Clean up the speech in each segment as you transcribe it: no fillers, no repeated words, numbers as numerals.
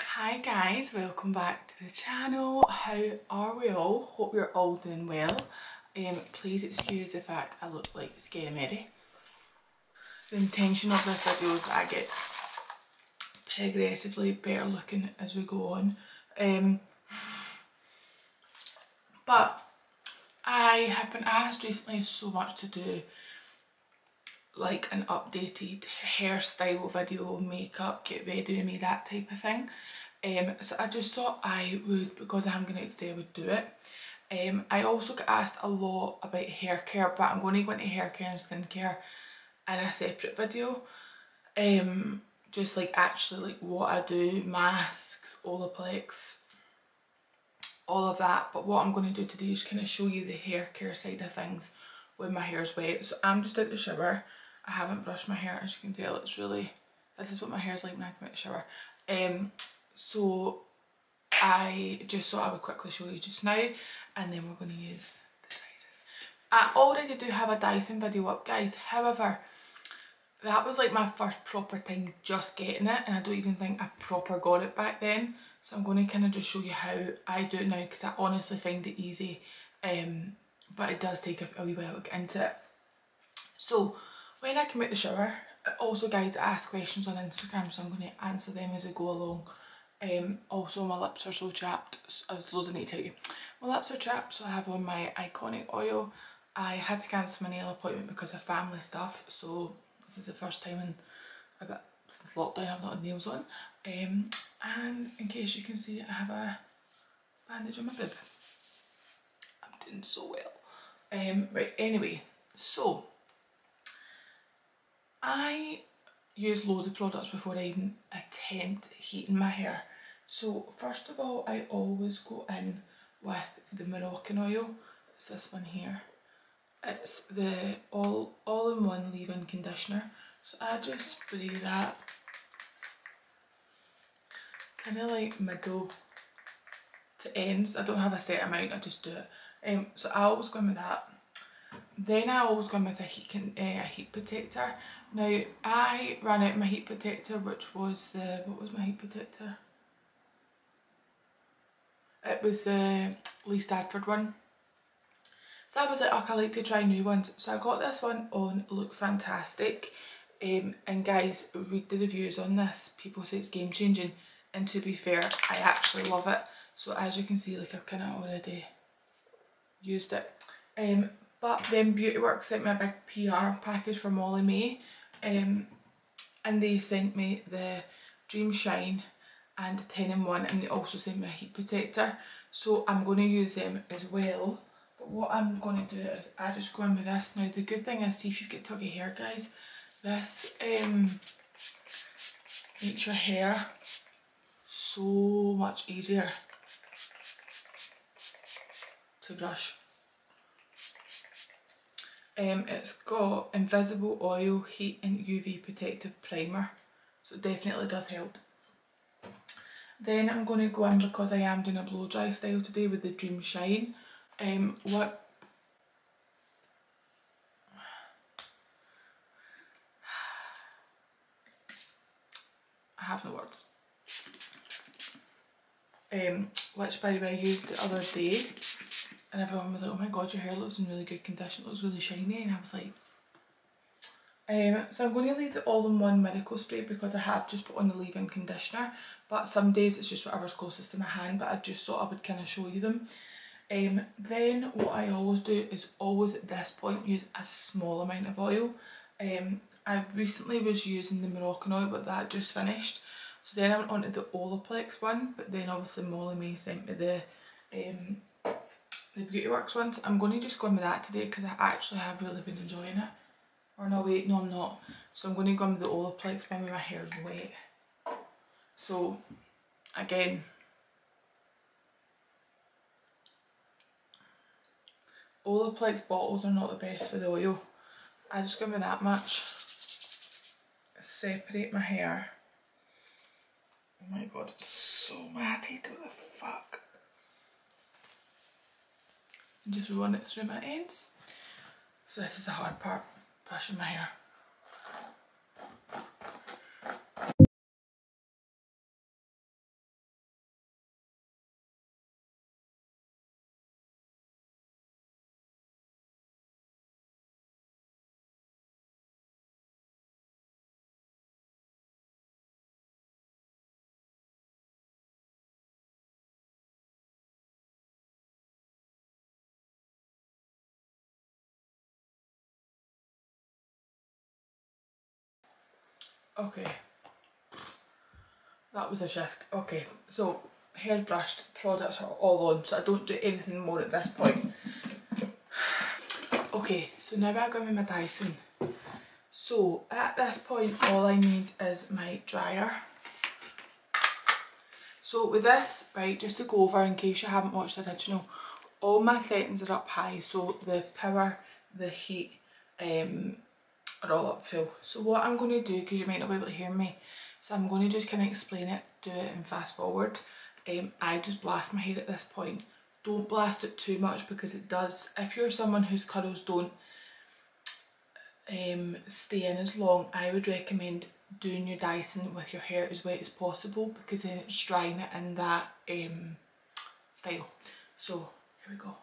Hi guys, welcome back to the channel. How are we all? Hope you're all doing well. Please excuse the fact I look like Scary Mary. The intention of this video is that I get progressively better looking as we go on. But I have been asked recently so much to do like an updated hairstyle video, makeup, get ready with me, that type of thing. So I just thought I would, because I'm going out today, I would do it. I also get asked a lot about hair care, but I'm going to go into hair care and skincare in a separate video. Just like actually like what I do, masks, Olaplex, all of that. But what I'm going to do today is kind of show you the hair care side of things when my hair's wet. So I'm just out the shower. I haven't brushed my hair, as you can tell. It's really, this is what my hair's like when I come out the shower. So I just thought I would quickly show you just now, and then we're going to use the Dyson. I already do have a Dyson video up, guys. However, that was like my first proper time just getting it, and I don't even think I proper got it back then. So I'm going to kind of just show you how I do it now, because I honestly find it easy, but it does take a wee while to get into it. So when I come out the shower, also guys ask questions on Instagram, so I'm going to answer them as we go along. Also my lips are so chapped, there's loads I need to tell you. My lips are chapped, so I have on my Iconic oil. I had to cancel my nail appointment because of family stuff, so this is the first time in a bit since lockdown I've not had nails on. And in case you can see, I have a bandage on my boob. I'm doing so well. Right, anyway, so I use loads of products before I even attempt heating my hair. So first of all, I always go in with the Moroccan oil. It's this one here. It's the all-in-one leave-in conditioner. So I just spray that kind of like middle to ends. I don't have a set amount, I just do it. So I always go in with that. Then I always go in with a heat protector. Now I ran out of my heat protector, which was the, what was my heat protector? It was the Lee Stratford one. So I was like, oh, I like to try new ones. So I got this one on Look Fantastic. And guys, read the reviews on this. People say it's game changing. And to be fair, I actually love it. So as you can see, like I've kind of already used it. But then Beauty Works sent me a big PR package for Molly May. And they sent me the Dream Shine and 10-in-1, and they also sent me a heat protector. So I'm going to use them as well. But what I'm going to do is I just go in with this. Now the good thing is, see if you've got tuggy hair, guys, this makes your hair so much easier to brush. It's got invisible oil, heat and UV protective primer, so it definitely does help. Then I'm going to go in, because I am doing a blow dry style today, with the Dream Shine. What I have no words. Which by the way I used the other day, and everyone was like, oh my god, your hair looks in really good condition, it looks really shiny, and I was like, so I'm going to leave the all-in-one miracle spray, because I have just put on the leave-in conditioner, but some days it's just whatever's closest to my hand, but I just thought I would kind of show you them. Then what I always do is always at this point use a small amount of oil. I recently was using the Moroccan oil, but that just finished. So then I went on to the Olaplex one, but then obviously Molly May sent me the Beauty Works one. So I'm going to just go in with that today, because I actually have really been enjoying it. Or no, wait, no I'm not. So I'm going to go in with the Olaplex one when my hair's wet. So again, Olaplex bottles are not the best for the oil. I just go in with that much. Separate my hair. Oh my god, it's so matted, what the fuck. And just run it through my ends. So this is the hard part, brushing my hair. Okay, that was a shift. Okay, so hair brushed, products are all on, so I don't do anything more at this point. Okay, so now I go with my Dyson. So at this point all I need is my dryer. So with this, right, just to go over in case you haven't watched the original, all my settings are up high, so the power, the heat are all up full. So what I'm going to do, because you might not be able to hear me, so I'm going to just kind of explain it, do it and fast forward. I just blast my hair at this point. Don't blast it too much because it does, if you're someone whose curls don't stay in as long, I would recommend doing your Dyson with your hair as wet as possible because then it's drying it in that style. So here we go.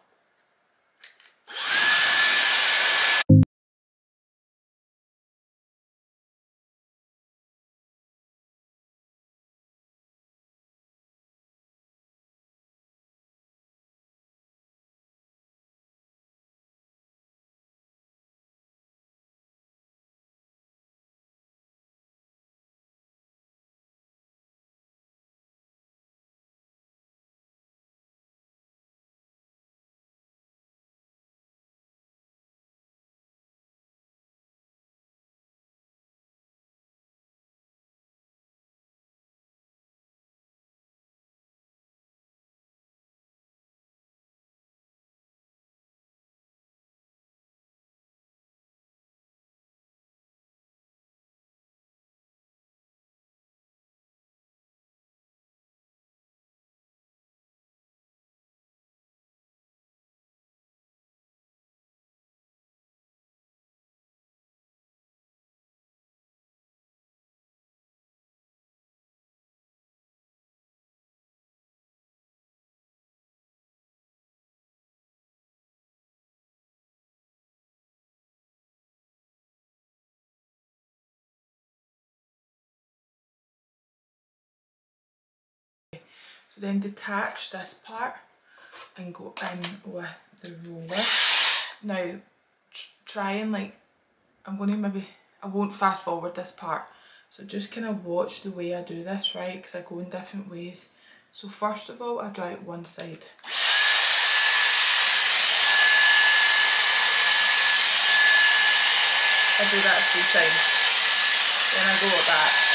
So then detach this part and go in with the roller. Now try and like, I'm going to maybe, I won't fast forward this part, so just kind of watch the way I do this, right, because I go in different ways. So first of all I dry it one side. I do that 3 times, then I go like that.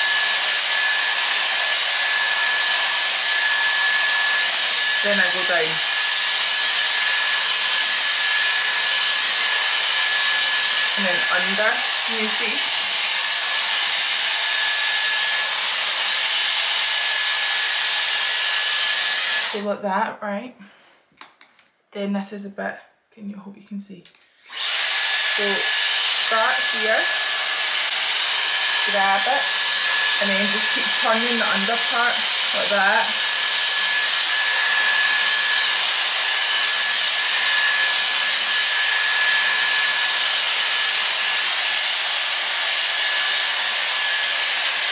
Then I go down. And then under, can you see? So like that, right? Then this is a bit, I hope you can see. So start here, grab it, and then just keep turning the under part like that.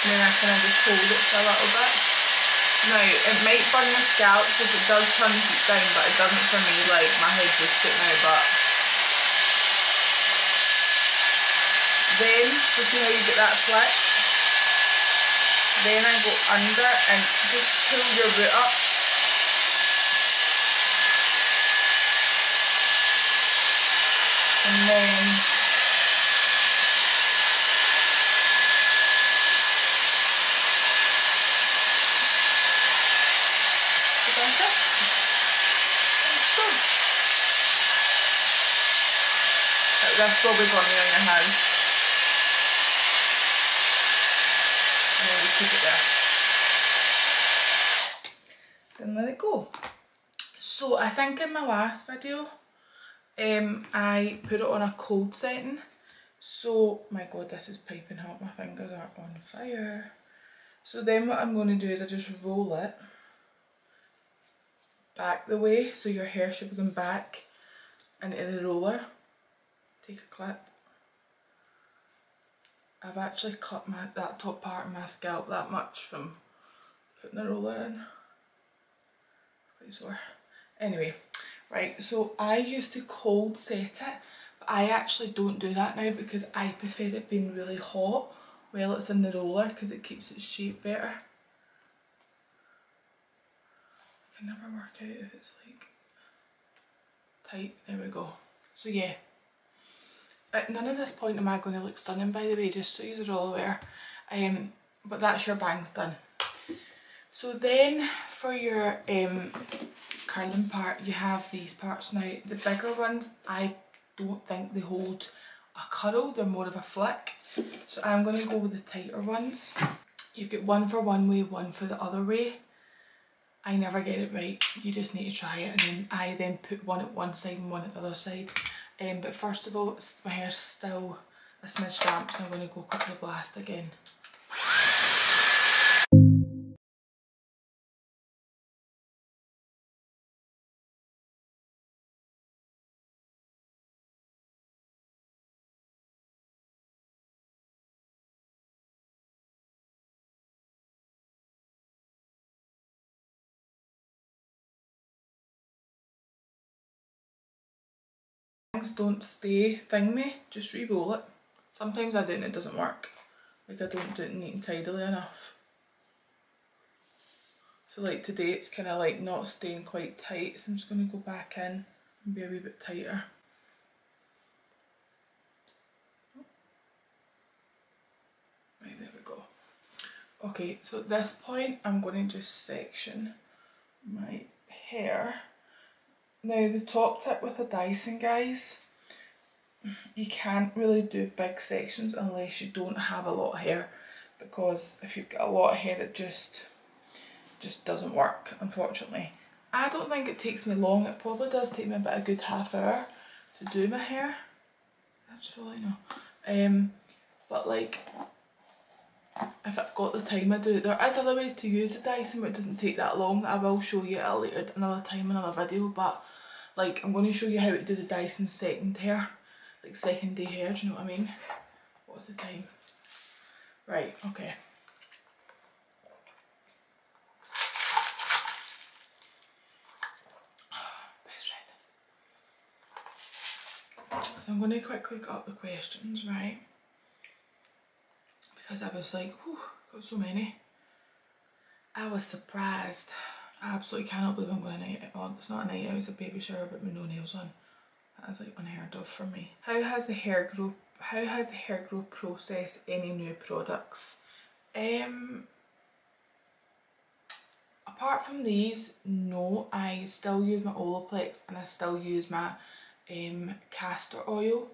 And then I kind of just hold it for a little bit. Now, it might burn the scalp if it does turn deep down, but it doesn't for me, like my head's just sitting out, but then, so see how you get that flick? Then I go under and just pull your root up. And then that's probably going on your hand. And then you keep it there. Then let it go. So I think in my last video I put it on a cold setting. So, my god, this is piping hot, my fingers are on fire. So then what I'm going to do is I just roll it back the way, so your hair should be going back into the roller. Take a clip. I've actually cut that top part of my scalp that much from putting the roller in. Quite sore. Anyway, right, so I used to cold set it, but I actually don't do that now because I prefer it being really hot while it's in the roller because it keeps its shape better. I can never work out if it's like tight. There we go. So yeah, at none of this point am I going to look stunning, by the way, just so you're all aware. But that's your bangs done. So then for your curling part, you have these parts now. The bigger ones, I don't think they hold a curl, they're more of a flick. So I'm going to go with the tighter ones. You get one for one way, one for the other way. I never get it right, you just need to try it, and then I then put one at one side and one at the other side. But first of all, my hair's still a smidge damp, so I'm going to go quickly blast again. Things don't stay thingy, just re-roll it. Sometimes I do and it doesn't work. Like I don't do it neat and tidily enough. So like today it's kind of like not staying quite tight, so I'm just going to go back in and be a wee bit tighter. Right, there we go. Okay, so at this point I'm going to just section my hair. Now the top tip with a Dyson, guys, you can't really do big sections unless you don't have a lot of hair, because if you've got a lot of hair it just doesn't work, unfortunately. I don't think it takes me long, it probably does take me about a good half hour to do my hair. I just feel like no. But like, if I've got the time I do it. There is other ways to use the Dyson but it doesn't take that long. I will show you it later another time in another video, but like I'm going to show you how to do the Dyson second hair. Like second day hair, do you know what I mean? What's the time? Right, okay. So I'm going to quickly cut up the questions, right? Because I was like, whew, got so many. I was surprised. I absolutely cannot believe I'm going to night out. Well, it's not a night out, it's a baby shower, but with no nails on. That is like unheard of for me. How has the hair growth process any new products? Apart from these, no. I still use my Olaplex and I still use my castor oil.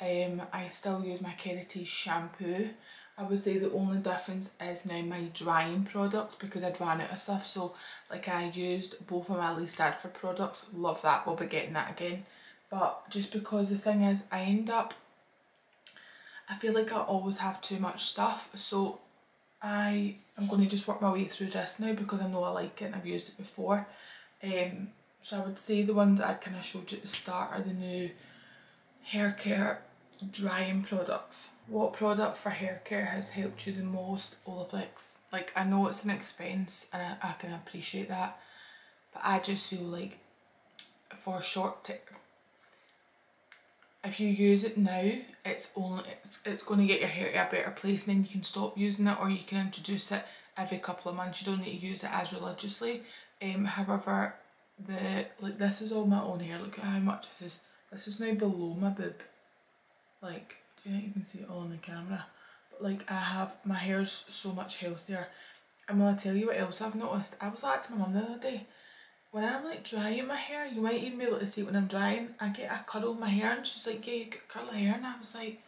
I still use my Keratin shampoo. I would say the only difference is now my drying products, because I'd ran out of stuff. So like I used both of my Lee Stadford products, love that, we'll be getting that again. But just because the thing is, I feel like I always have too much stuff, so I am going to just work my way through this now because I know I like it and I've used it before. So I would say the ones that I kind of showed you at the start are the new hair care drying products. What product for hair care has helped you the most? Olaplex. Like, I know it's an expense and I can appreciate that, but I just feel like for if you use it now, it's going to get your hair to a better place, and then you can stop using it, or you can introduce it every couple of months. You don't need to use it as religiously. However, this is all my own hair. Look at how much this is. This is now below my boob. Like, do you think you can see it all on the camera? But like, my hair's so much healthier. I'm gonna tell you what else I've noticed. I was like to my mum the other day, when I'm like drying my hair, you might even be able to see it when I'm drying, I get a curl in my hair, and she's like, yeah, you got curly hair, and I was like,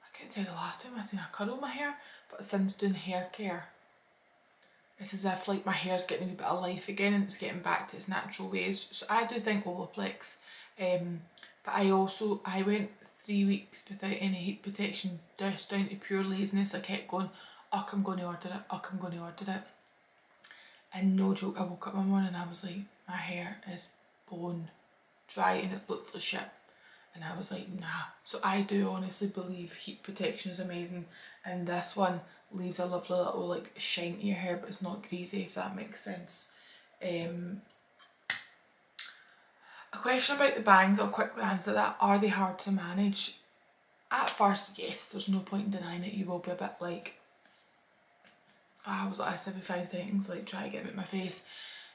I can't tell the last time I seen a curl in my hair, but since doing hair care, it's as if like my hair's getting a bit of life again and it's getting back to its natural ways. So I do think Olaplex But I went 3 weeks without any heat protection, just down to pure laziness. I kept going, oh, I'm going to order it, oh, I'm going to order it. And no joke, I woke up one morning and I was like, my hair is bone dry and it looked like shit. And I was like, nah. So I do honestly believe heat protection is amazing. And this one leaves a lovely little like shine to your hair, but it's not greasy, if that makes sense. A question about the bangs, I'll quickly answer that. Are they hard to manage? At first, yes, there's no point in denying it. You will be a bit like, I was like, every 5 seconds, like try to get them at my face.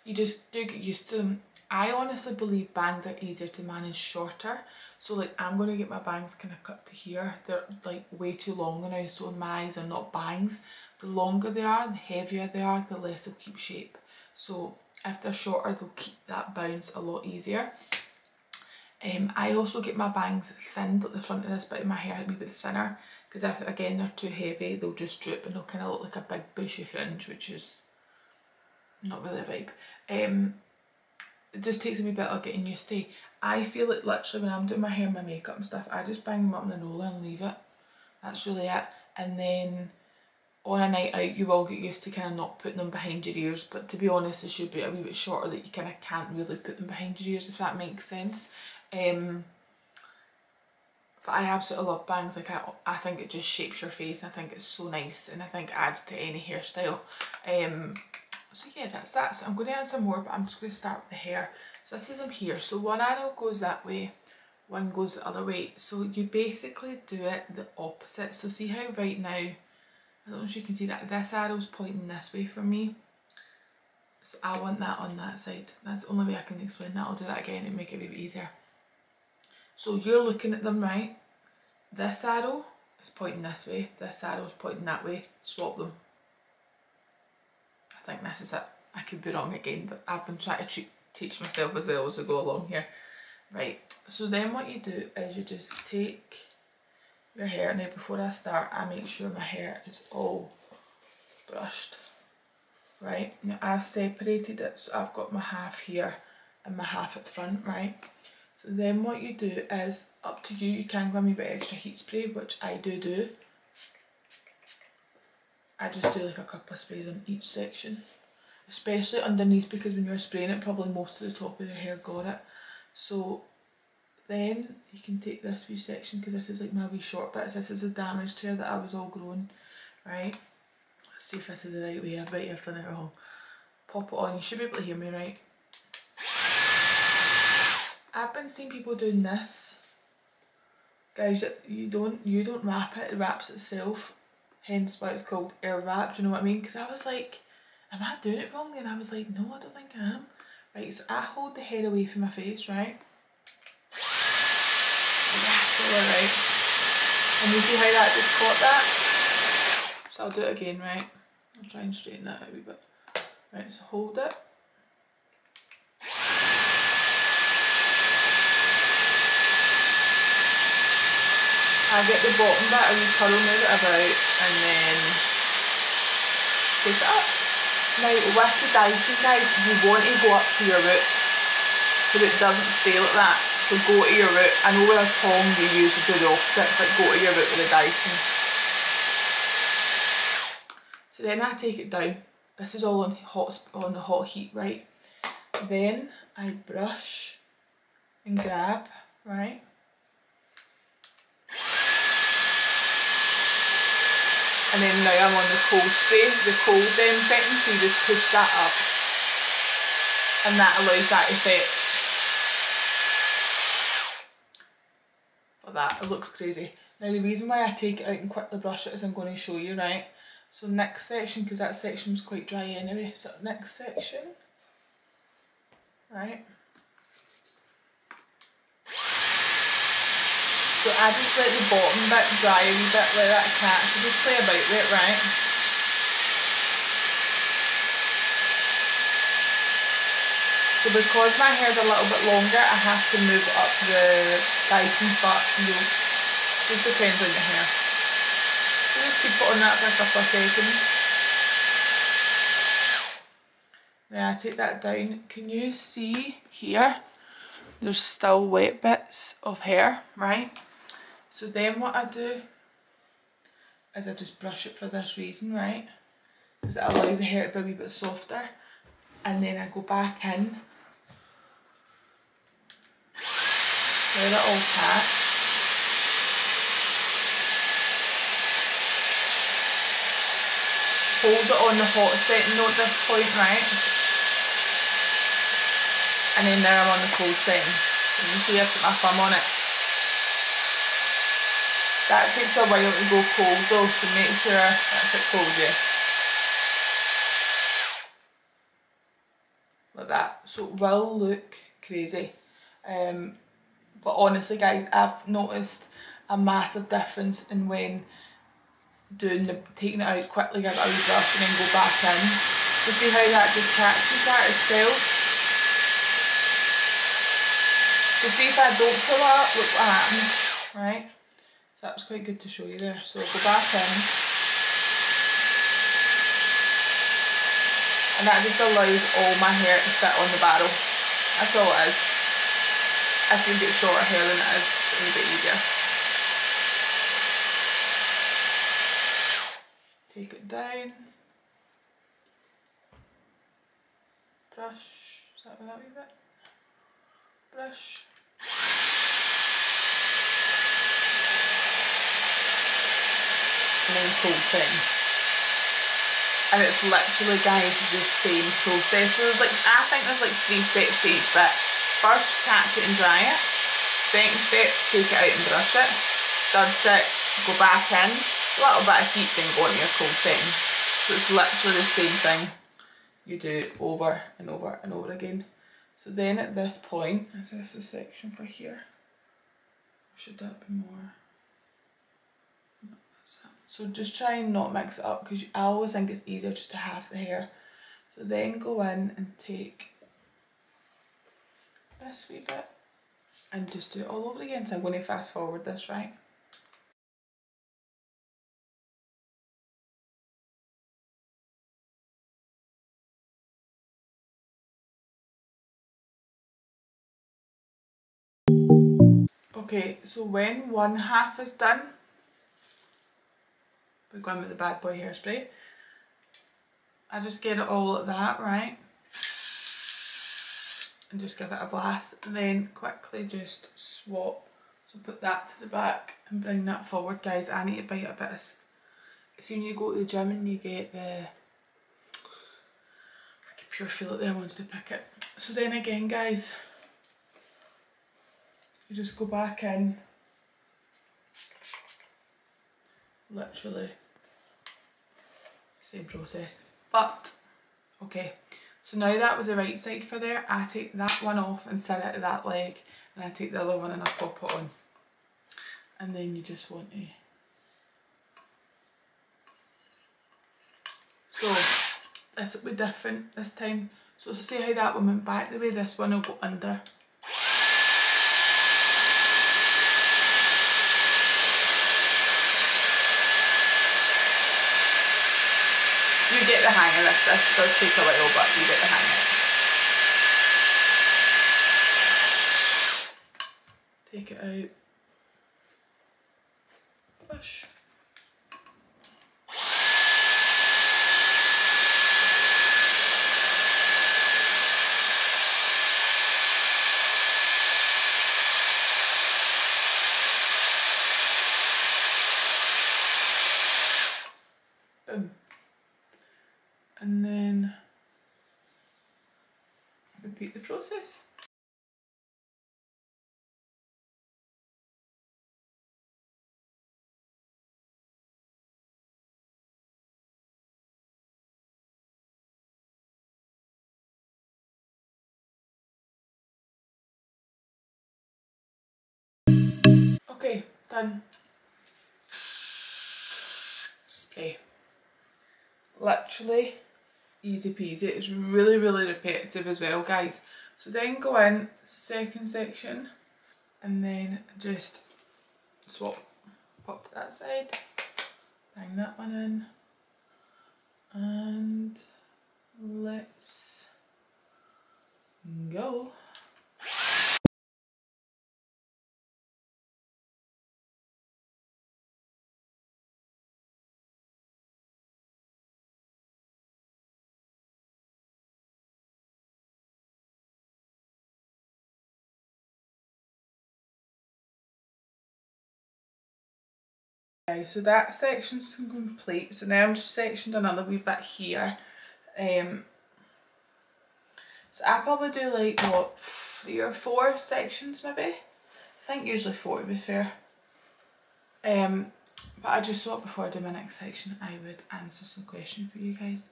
You just do get used to them. I honestly believe bangs are easier to manage shorter. So like I'm going to get my bangs kind of cut to here. They're like way too long now, so my eyes are not bangs. The longer they are, the heavier they are, the less they'll keep shape. So if they're shorter, they'll keep that bounce a lot easier. I also get my bangs thinned at the front of this bit of my hair a wee bit thinner, because if again they're too heavy, they'll just droop and they'll kind of look like a big bushy fringe, which is not really a vibe. It just takes a wee bit of getting used to. I feel like literally when I'm doing my hair and my makeup and stuff, I just bang them up in the roller and leave it. That's really it. And then on a night out you will get used to kind of not putting them behind your ears, but to be honest they should be a wee bit shorter that you kind of can't really put them behind your ears, if that makes sense. But I absolutely love bangs. Like I think it just shapes your face. I think it's so nice and I think it adds to any hairstyle. So yeah, that's that. So I'm going to add some more, but I'm just going to start with the hair. So this is them here. So one arrow goes that way, one goes the other way. So you basically do it the opposite. So see how right now, I don't know if you can see that, this arrow's pointing this way for me. So I want that on that side. That's the only way I can explain that. I'll do that again and make it a bit easier. So you're looking at them, right? This arrow is pointing this way, this arrow is pointing that way. Swap them. I think this is it. I could be wrong again, but I've been trying to teach myself as well as we go along here. Right, so then what you do is you just take your hair. Now before I start, I make sure my hair is all brushed. Right, now I've separated it, so I've got my half here and my half at front, right? So then what you do is, up to you, you can go a wee bit extra heat spray, which I do. I just do like a couple of sprays on each section, especially underneath, because when you're spraying it, probably most of the top of your hair got it. So then you can take this wee section, because this is like my wee short bits. This is the damaged hair that I was all growing, right? Let's see if this is the right way. I bet you've done it wrong. Pop it on. You should be able to hear me, right? I've been seeing people doing this. Guys, you don't wrap it, it wraps itself. Hence why it's called air wrap, do you know what I mean? Because I was like, am I doing it wrongly? And I was like, no, I don't think I am. Right, so I hold the hair away from my face, right? Yes, alright. And you see how that just caught that? So I'll do it again, right? I'll try and straighten that out a wee bit. Right, so hold it. I get the bottom bit, I wee curl, move it about, and then take it up. Now with the Dyson, guys, you want to go up to your root so it doesn't stay like that. So go to your root. I know with a tong you usually do the opposite, but go to your root with the Dyson. So then I take it down. This is all on the hot heat, right? Then I brush and grab, right? And then now I'm on the cold spray, the cold setting, so you just push that up. And that allows that to set. Like that, it looks crazy. Now the reason why I take it out and quickly brush it is I'm going to show you, right? So next section, because that section was quite dry anyway, so next section, right? So I just let the bottom bit dry a wee bit, let that catch, so just play about with it, right? So because my hair's a little bit longer, I have to move up the Dyson part, just depends on your hair. So just keep it on that for a couple of seconds. Now I take that down, can you see here? there's still wet bits of hair, right? So then what I do is I just brush it for this reason, right? Because it allows the hair to be a wee bit softer. And then I go back in, let it all catch. Hold it on the hot setting though at this point, right? And then now I'm on the cold setting. You can see I've put my thumb on it. That takes a while to go cold though, so make sure that's it cold, yeah. Like that. So it will look crazy. But honestly guys, I've noticed a massive difference in when taking it out quickly, give it a wee brush and then go back in. So see how that just catches that itself? So see if I don't pull up, look what happens, right? So that was quite good to show you there. So go back in. And that just allows all my hair to fit on the barrel. That's all it is. If you get shorter hair than it is, it's a wee bit easier. Take it down. Brush. Is that a wee bit? Brush. And then cold setting. And it's literally, guys, the same process. So there's I think there's 3 steps to each bit. First, catch it and dry it. Second step, take it out and brush it. Third step, go back in. A little bit of heat, then go into your cold setting. So it's literally the same thing you do over and over and over again. So then at this point, is this a section for here? Or should that be more? No, that's that. So just try and not mix it up, because I always think it's easier just to have the hair. So then go in and take this wee bit and just do it all over again. So I'm going to fast forward this, right? Okay, so when one half is done, we're going with the Bad Boy hairspray. I just get it all like that, right? And just give it a blast. And then quickly just swap. So put that to the back and bring that forward. Guys, I need to bite a bit of... See when you go to the gym and you get the... I can pure feel it there, I wanted to pick it. So then again, guys, you just go back in. Literally same process, but okay, so now that was the right side for there, I take that one off and set it to that leg, and I take the other one and I pop it on, and then you just want to, so this will be different this time. So to see how that one went back the way, this one will go under. You get the hang of this. This does take a while, but you get the hang of it. Take it out. Push. Boom. And then repeat the process. Okay, done. Spray. Literally easy peasy. It's really, really repetitive as well, guys. So then go in, second section, and then just swap. Pop to that side, bang that one in, and let's go. Okay, so that section's complete. So now I'm just sectioned another wee bit here. So I probably do like, what, 3 or 4 sections maybe? I think usually 4 to be fair. But I just thought before I do my next section I would answer some questions for you guys.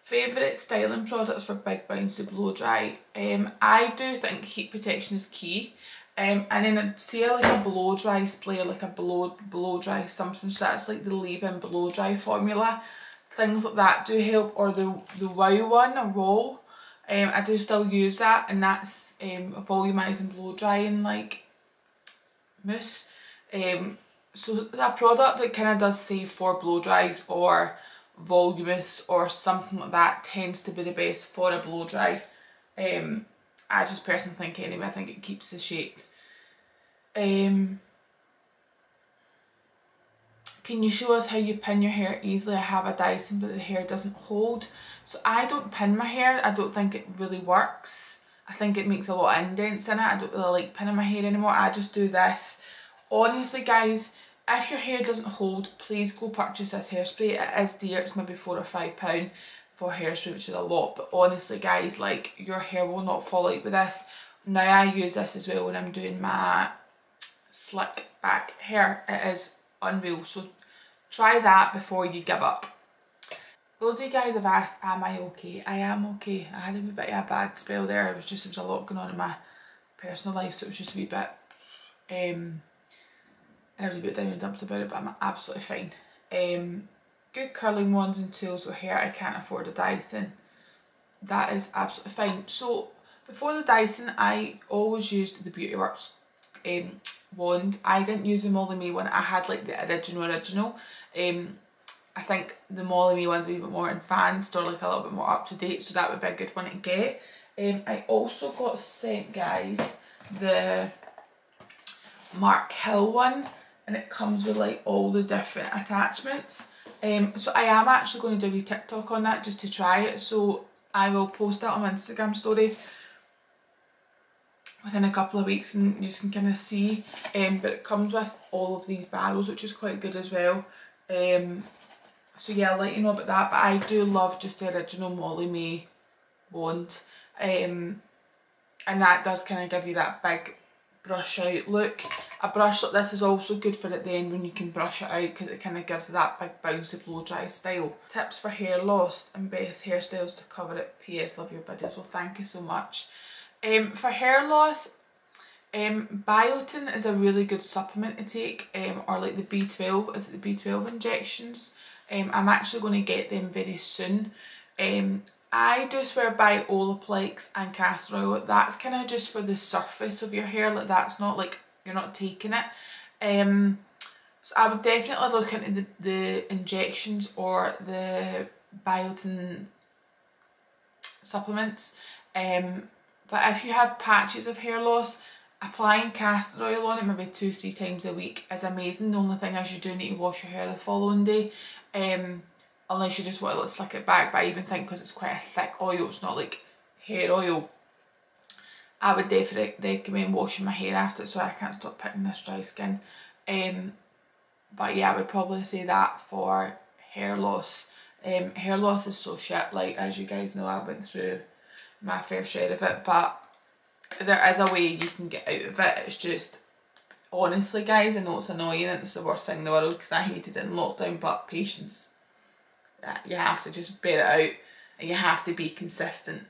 Favourite styling products for big bouncy blow dry. I do think heat protection is key. And then I'd say like a blow dry spray, like a blow dry something, so that's like the leave-in blow dry formula. Things like that do help, or the WOW one, a roll. I do still use that, and that's a volumising blow drying like mousse. So that product that kind of does save for blow dries or voluminous or something like that tends to be the best for a blow dry. I just personally think anyway, I think it keeps the shape. Can you show us how you pin your hair easily? I have a Dyson but the hair doesn't hold. So I don't pin my hair, I don't think it really works. I think it makes a lot of indents in it. I don't really like pinning my hair anymore. I just do this. Honestly guys, if your hair doesn't hold, please go purchase this hairspray. It is dear, it's maybe £4 or £5 for hairspray, which is a lot, but honestly guys, like, your hair will not fall out with this. Now I use this as well when I'm doing my slick back hair. It is unreal, so try that before you give up. Loads of you guys have asked, am I okay? I am okay. I had a wee bit of a bad spell there. There was a lot going on in my personal life, so it was just a wee bit and I was a bit down in the dumps about it, but I'm absolutely fine. Good curling wands and tools with hair. I can't afford a Dyson. That is absolutely fine. So before the Dyson, I always used the Beauty Works wand. I didn't use the Molly May one. I had like the original. I think the Molly May one's a little bit more advanced or like a little bit more up to date, so that would be a good one to get. I also got sent, guys, the Mark Hill one, and it comes with like all the different attachments. So I am actually going to do a wee TikTok on that just to try it, so I will post that on my Instagram story within a couple of weeks and you can kind of see. But it comes with all of these barrels, which is quite good as well. So yeah, I'll let you know about that, but I do love just the original Molly May wand, and that does kind of give you that big brush out look. A brush like this is also good for at the end when you can brush it out, because it kind of gives that big bouncy blow dry style. Tips for hair loss and best hairstyles to cover it. PS, love your videos. Well, thank you so much. For hair loss, biotin is a really good supplement to take, or like the B12, is it the B12 injections? I'm actually going to get them very soon. I do swear by Olaplex and castor oil. That's kind of just for the surface of your hair, like that's not like you're not taking it. So I would definitely look into the injections or the biotin supplements. But if you have patches of hair loss, applying castor oil on it maybe 2-3 times a week is amazing. The only thing is you do need to wash your hair the following day. Unless you just want to slick it back, but I even think because it's quite a thick oil, it's not like hair oil, I would definitely recommend washing my hair after it so I can't stop picking this dry skin. But yeah, I would probably say that for hair loss. Hair loss is so shit, like as you guys know, I went through my fair share of it, but there is a way you can get out of it. It's just, honestly guys, I know it's annoying and it's the worst thing in the world because I hated it in lockdown, but patience. You have to just bear it out and you have to be consistent.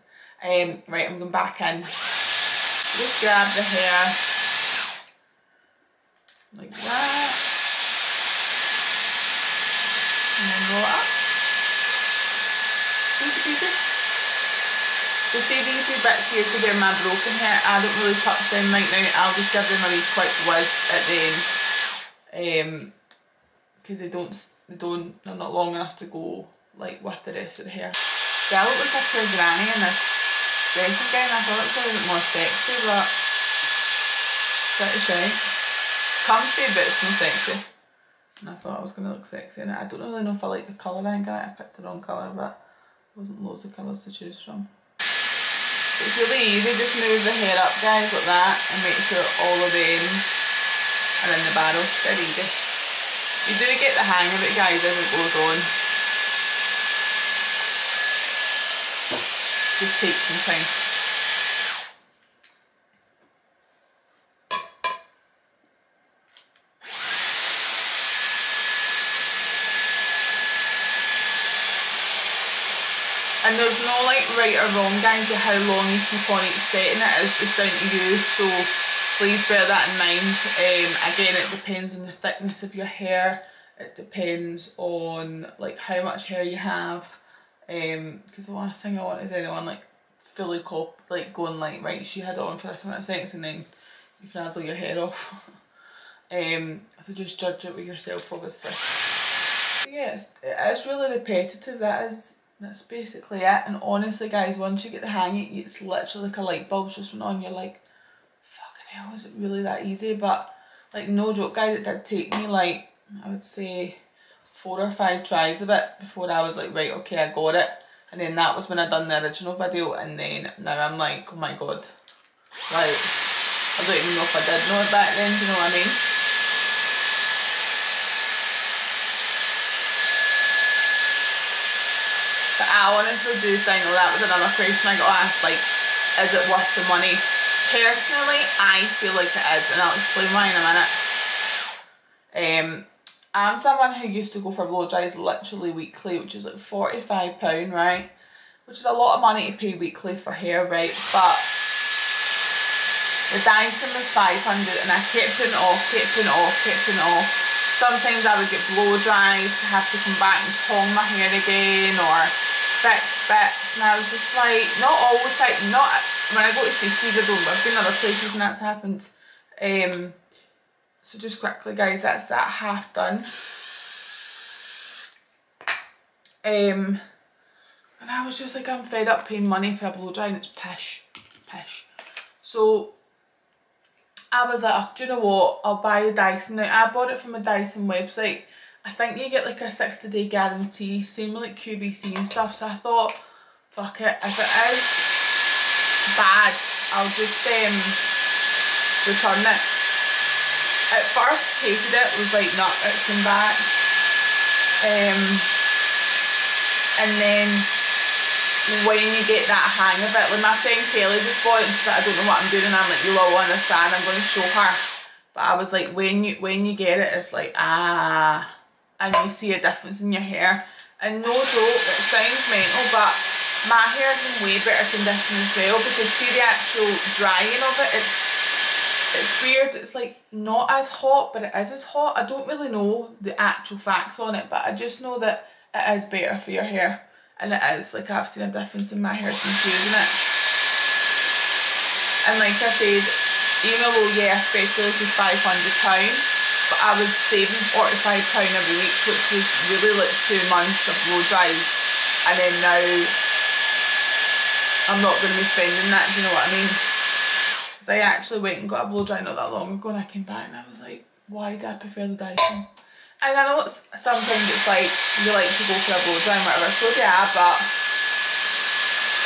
Right, I'm going back in. Just grab the hair like that and then roll it up. Easy peasy. So see these wee bits here, because they're my broken hair, I don't really touch them right now. I'll just give them a wee quick whiz at the end, because they're not long enough to go like with the rest of the hair. See, I look like a poor granny in this dressing gown. I thought it was a little bit more sexy, but pretty right. Comfy, but it's not sexy. And I thought I was going to look sexy in it. I don't really know if I like the colouring. I picked the wrong colour, but there wasn't loads of colours to choose from. It's really easy, just move the hair up guys like that and make sure all of the ends are in the barrel. Very easy. You do get the hang of it, guys, as it goes on. Just takes some time. And there's no like right or wrong, guys, to how long you keep on each setting. It is just down to you, so please bear that in mind. Again, it depends on the thickness of your hair. It depends on like how much hair you have. Because the last thing I want is anyone like fully like going like, right, she had it on for this amount of seconds and then you frazzle your hair off. So just judge it with yourself, obviously. But yeah, it's really repetitive. That's basically it. And honestly, guys, once you get the hang of it, it's literally like a light bulb just went on. You're like, fucking hell, is it really that easy? But like, no joke, guys, it did take me like, I would say 4 or 5 tries of it before I was like, right, okay, I got it. And then that was when I done the original video, and then now I'm like, oh my god, like, I don't even know if I did know it back then, do you know what I mean? But I honestly do think that was another question I got asked, like, is it worth the money? Personally, I feel like it is, and I'll explain why in a minute. I'm someone who used to go for blow dries literally weekly, which is like £45, right? Which is a lot of money to pay weekly for hair, right? But the Dyson was 500 and I kept putting it off, kept putting it off, kept putting it off. Sometimes I would get blow dries, have to come back and tong my hair again or fix bits, and I was just like, not all the time, not when I go to CC's I don't, but I've been other places and that's happened. So just quickly, guys, that's that half done. And I was just like, I'm fed up paying money for a blow dry and it's pish. So I was like, oh, do you know what, I'll buy the Dyson. Now, I bought it from a Dyson website. I think you get like a 60-day guarantee, same with like QVC and stuff, so I thought, fuck it, if it is bad, I'll just return it. At first hated it, was like, nah, it's come back. And then when you get that hang of it, like my friend Kelly just bought it and she's like, I don't know what I'm doing, and I'm like, you will understand, I'm going to show her. But I was like, when you get it, it's like, ah, and you see a difference in your hair. And no joke, it sounds mental, but my hair is in way better condition as well, because see the actual drying of it, it's weird, it's like not as hot, but it is as hot. I don't really know the actual facts on it, but I just know that it is better for your hair. And it is, like, I've seen a difference in my hair since using it. And like I said, even though, yeah, especially if it's £500, but I was saving £45 every week, which was really like 2 months of blow dries. And then now, I'm not going to be spending that, do you know what I mean? Because I actually went and got a blow dry not that long ago, and I came back and I was like, why do I prefer the Dyson? And I know sometimes it's like, you like to go for a blow dry and whatever, so yeah, but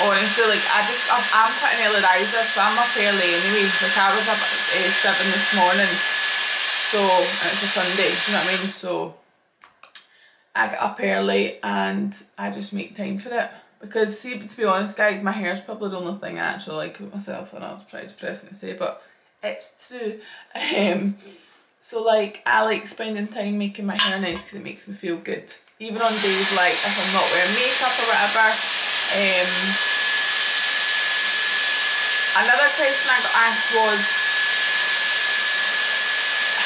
honestly, like, I'm cutting early riser, so I'm up early anyway. Like, I was up at 7 this morning, so, and it's a Sunday, do you know what I mean? So, I get up early and I just make time for it. Because, see, to be honest, guys, my hair is probably the only thing I actually like with myself, and I was pretty depressing to say, but it's true. So, like, I like spending time making my hair nice because it makes me feel good. Even on days like if I'm not wearing makeup or whatever. Another question I got asked was,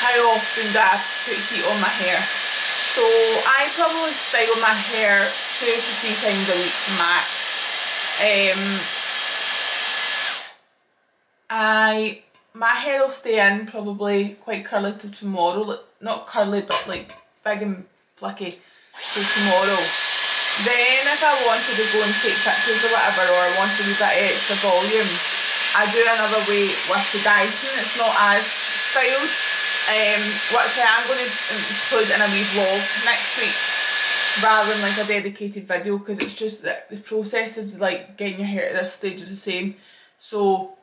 how often do I put heat on my hair? So I probably style my hair 2 to 3 times a week max. My hair will stay in probably quite curly till tomorrow, like, not curly but like big and flicky till tomorrow. Then if I wanted to go and take pictures or whatever, or I wanted a wee bit of extra volume, I do another way with the Dyson. It's not as styled, which I am going to include in a wee vlog next week rather than like a dedicated video, because it's just that the process of like getting your hair at this stage is the same. So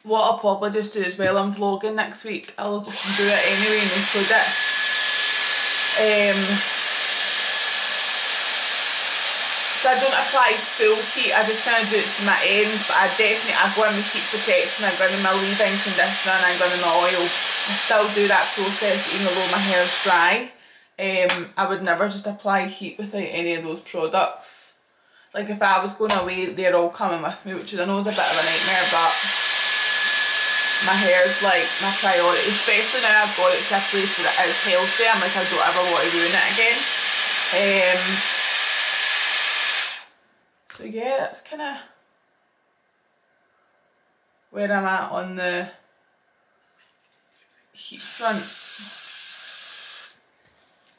what I'll probably just do as well, I'm vlogging next week, I'll just do it anyway and include it. So I don't apply full heat, I just kind of do it to my ends, but I go in with heat protection, I go in with my leave-in conditioner and I go in the oil. I still do that process even though my hair is dry. I would never just apply heat without any of those products. Like if I was going away, they're all coming with me, which I know is a bit of a nightmare, but my hair's like my priority, especially now I've got it to a place where it is healthy. I'm like, I don't ever want to ruin it again. So yeah, that's kind of where I'm at on the heat front.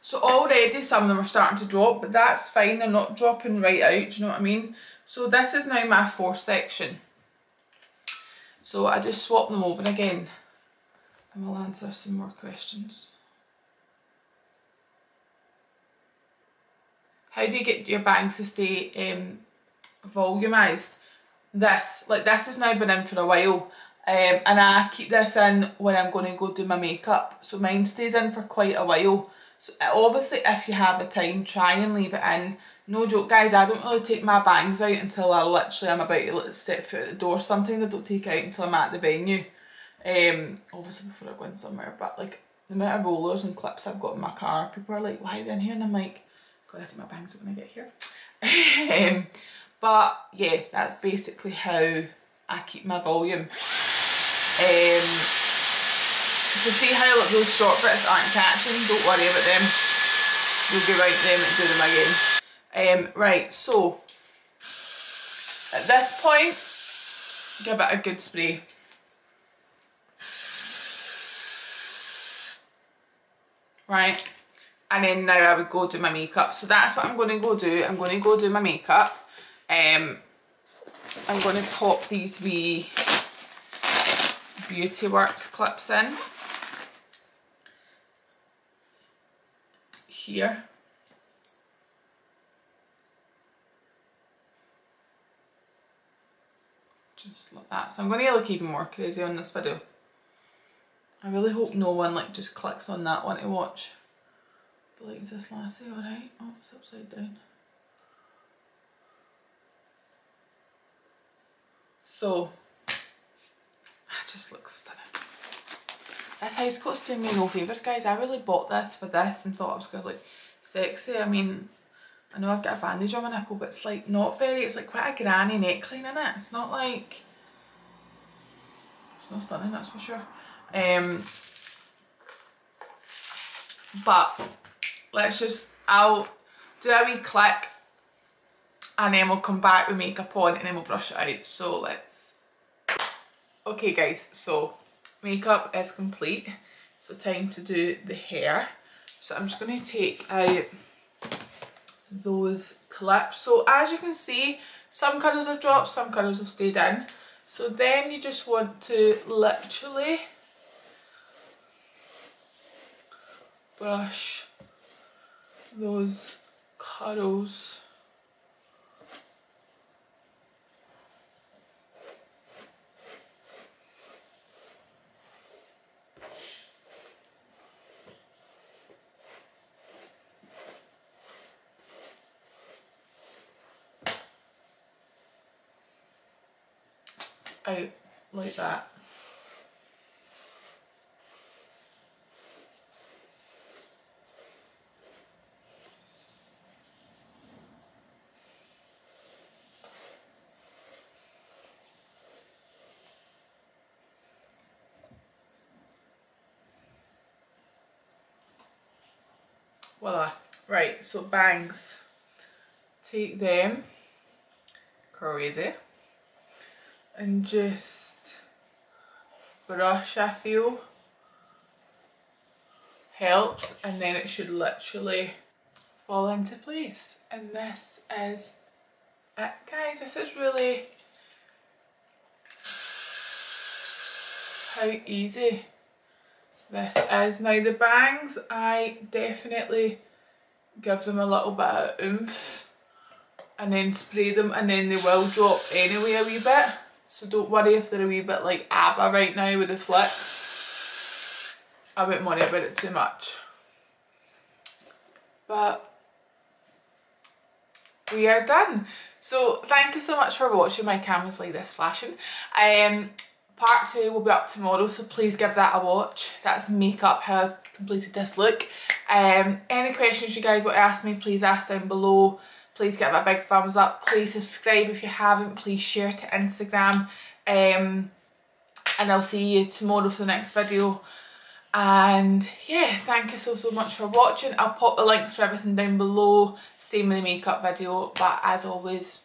So already some of them are starting to drop, but that's fine, they're not dropping right out, do you know what I mean? So this is now my fourth section. So I just swap them over again and we'll answer some more questions. How do you get your bangs to stay volumised? This has now been in for a while, and I keep this in when I'm going to go do my makeup, so mine stays in for quite a while. So obviously if you have the time, try and leave it in. No joke guys, I don't really take my bangs out until I literally am about to step foot out the door. Sometimes I don't take it out until I'm at the venue, obviously before I go in somewhere, but like the amount of rollers and clips I've got in my car, people are like, why are they in here? And I'm like, gotta take my bangs out when I get here. But yeah, that's basically how I keep my volume. To see how like, those short bits aren't catching, don't worry about them. You'll go right them and do them again. Right, so at this point, give it a good spray. Right, and then now I would go do my makeup. So that's what I'm going to go do. I'm going to go do my makeup. I'm going to pop these wee Beauty Works clips in here. Just like that. So I'm going to look even more crazy on this video. I really hope no one like just clicks on that one to watch. But like, is this lassie alright? Oh, it's upside down. So, it just looks stunning. This house coat's doing me no favours guys. I really bought this for this and thought I was going to look sexy. I mean, I know I've got a bandage on my nipple, but it's like not very, it's like quite a granny neckline in it. It's not like, it's not stunning, that's for sure. But let's just, I'll do a wee click and then we'll come back with makeup on and then we'll brush it out. So let's, okay guys, so makeup is complete. So time to do the hair. So I'm just going to take out those clips. So as you can see, some colours have dropped, some colours have stayed in. So then you just want to literally brush those curls out like that. Voila. Right, so bangs. Take them, crazy, and just brush, I feel, helps, and then it should literally fall into place. And this is it guys, this is really how easy this is. Now the bangs, I definitely give them a little bit of oomph and then spray them, and then they will drop anyway a wee bit. so don't worry if they're a wee bit like Abba right now with the flicks. I wouldn't worry about it too much. But we are done. So thank you so much for watching my camera's like this flashing. Part 2 will be up tomorrow, so please give that a watch. That's makeup, how I completed this look. Any questions you guys want to ask me, please ask down below. Please give it a big thumbs up. Please subscribe if you haven't. Please share to Instagram. And I'll see you tomorrow for the next video. And yeah, thank you so much for watching. I'll pop the links for everything down below. Same with the makeup video. But as always,